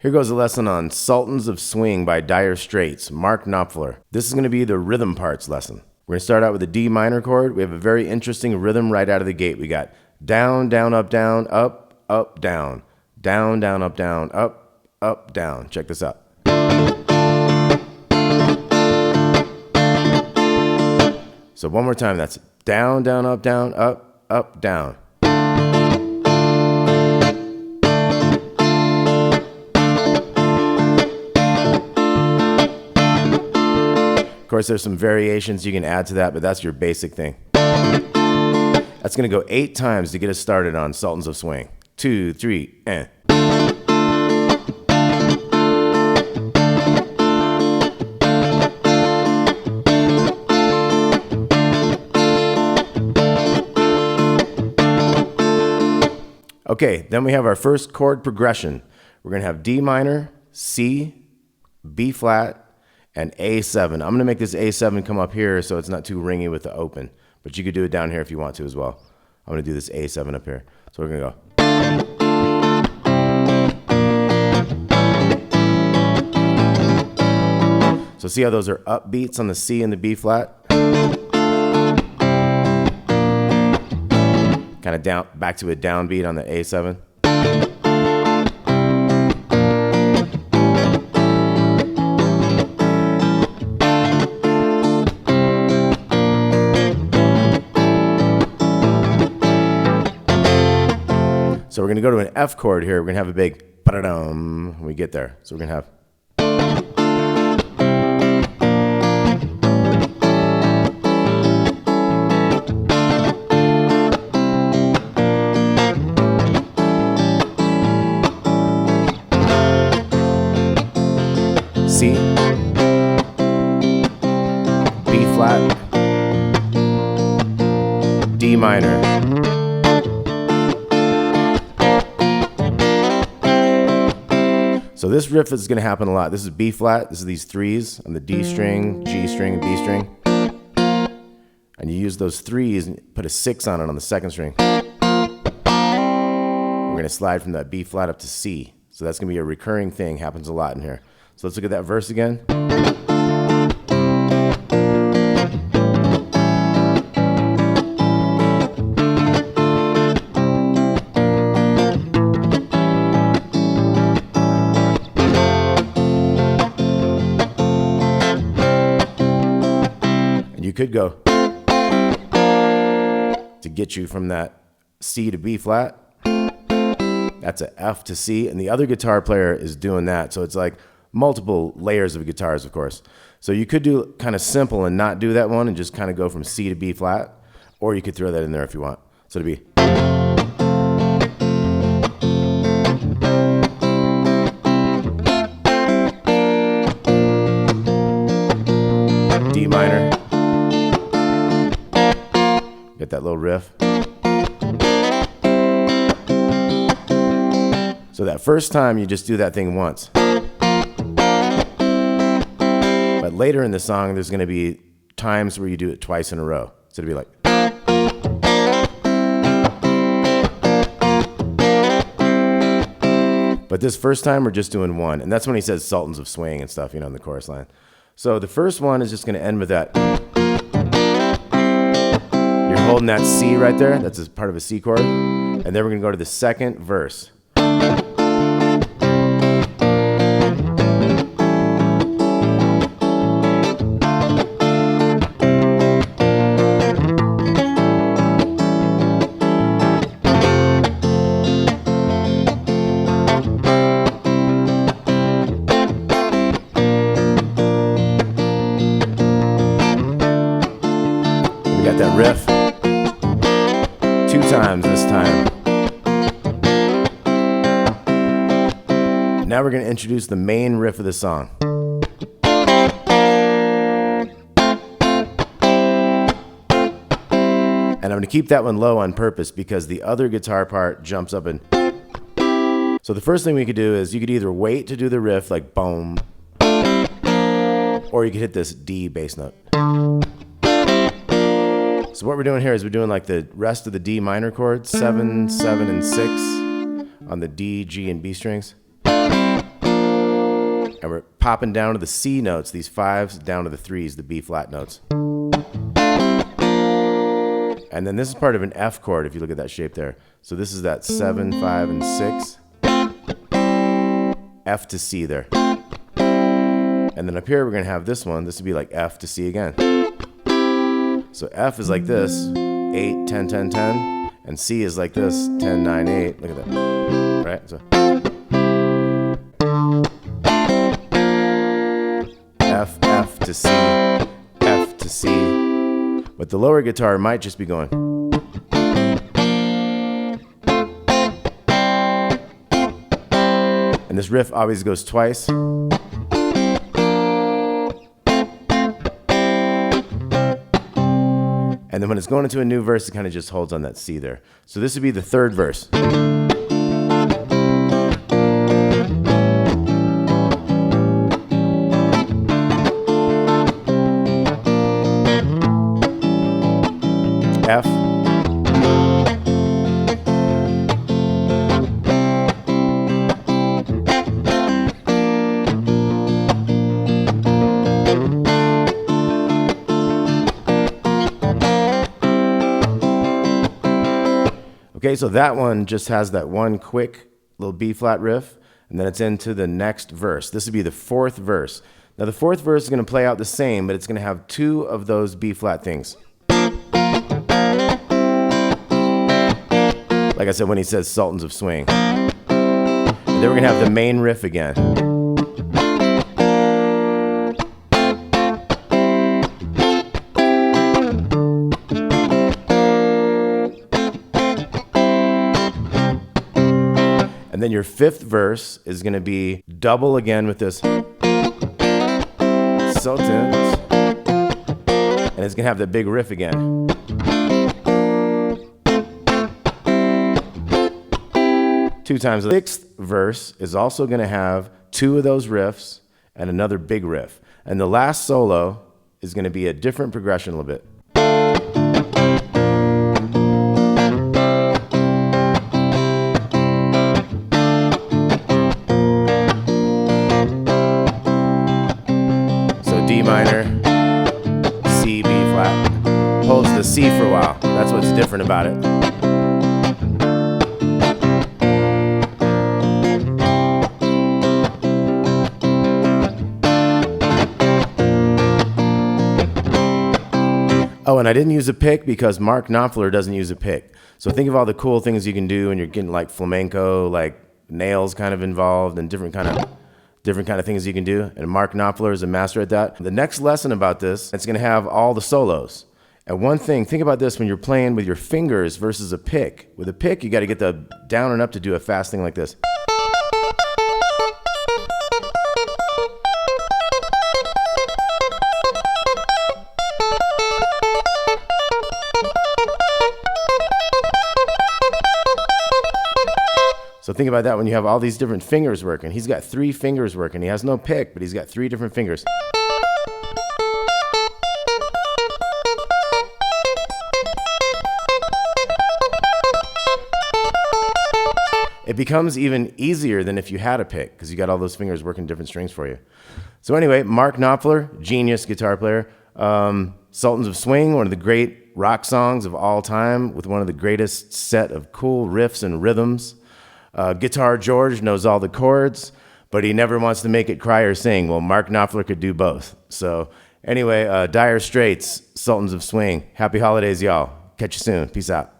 Here goes a lesson on Sultans of Swing by Dire Straits, Mark Knopfler. This is going to be the rhythm parts lesson. We're going to start out with a D minor chord. We have a very interesting rhythm right out of the gate. We got down, down, up, down, up, up, down. Down, down, up, down, up, up, down. Check this out. So one more time, that's down, down, up, down, up, down. Of course, there's some variations you can add to that, but that's your basic thing. That's going to go 8 times to get us started on Sultans of Swing. 2, 3, and. Okay, then we have our first chord progression. We're going to have D minor, C, B flat, and A7. I'm going to make this A7 come up here so it's not too ringy with the open, but you could do it down here if you want to as well. I'm going to do this A7 up here. So we're going to go. So see how those are up beats on the C and the B flat? Kind of down, back to a downbeat on the A7. So we're going to go to an F chord here. We're going to have a big ba-da-dum when we get there. So we're going to have. C, B flat, D minor. So this riff is going to happen a lot. This is B flat. This is these threes on the D string, G string, and B string. And you use those threes and put a 6 on it on the second string. We're going to slide from that B flat up to C. So that's going to be a recurring thing. Happens a lot in here. So let's look at that verse again. And you could go to get you from that C to B flat. That's a F to C. And the other guitar player is doing that. So it's like multiple layers of guitars, of course. So you could do kind of simple and not do that one and just kind of go from C to B flat, or you could throw that in there if you want. So to be. D minor. Get that little riff. So that first time you just do that thing once. But later in the song, there's going to be times where you do it twice in a row. So it'll be like. But this first time, we're just doing one. And that's when he says Sultans of Swing and stuff, in the chorus line. So the first one is just going to end with that. You're holding that C right there. That's a part of a C chord. And then we're going to go to the second verse. We got that riff 2 times this time. Now we're going to introduce the main riff of the song. And I'm going to keep that one low on purpose because the other guitar part jumps up and. So the first thing we could do is you could either wait to do the riff like boom, or you could hit this D bass note. So what we're doing here is we're doing like the rest of the D minor chords, 7, 7, and 6 on the D, G, and B strings. And And we're popping down to the C notes, these 5s, down to the 3s, the B flat notes. And then this is part of an F chord, if you look at that shape there. So this is that 7, 5, and 6. F to C there. And then up here, we're going to have this one. This would be like F to C again. So F is like this, 8, 10, 10, 10. And C is like this, 10, 9, 8. Look at that. Right? So F, F to C, F to C. But the lower guitar might just be going. And this riff always goes twice. And then when it's going into a new verse, it kind of just holds on that C there. So this would be the third verse. F. Okay, so that one just has that one quick little B flat riff, and then it's into the next verse. This would be the fourth verse. Now the fourth verse is going to play out the same, but it's going to have 2 of those B flat things. Like I said, when he says Sultans of Swing. And then we're going to have the main riff again. And then your fifth verse is going to be double again with this Sultans. And it's going to have that big riff again. Two times. The sixth verse is also going to have 2 of those riffs and another big riff. And the last solo is going to be a different progression a little bit. D minor, C, B flat. Holds the C for a while. That's what's different about it. Oh, and I didn't use a pick because Mark Knopfler doesn't use a pick. So think of all the cool things you can do when you're getting like flamenco, like nails kind of involved and different kind of things you can do, and Mark Knopfler is a master at that. The next lesson about this, it's going to have all the solos. And one thing, think about this when you're playing with your fingers versus a pick. With a pick, you got to get the down and up to do a fast thing like this. So think about that when you have all these different fingers working. He's got 3 fingers working. He has no pick, but he's got 3 different fingers. It becomes even easier than if you had a pick because you got all those fingers working different strings for you. So anyway, Mark Knopfler, genius guitar player. Sultans of Swing, one of the great rock songs of all time with one of the greatest set of cool riffs and rhythms. Guitar George knows all the chords, but he never wants to make it cry or sing. Well, Mark Knopfler could do both. So anyway, Dire Straits, Sultans of Swing. Happy holidays, y'all. Catch you soon. Peace out.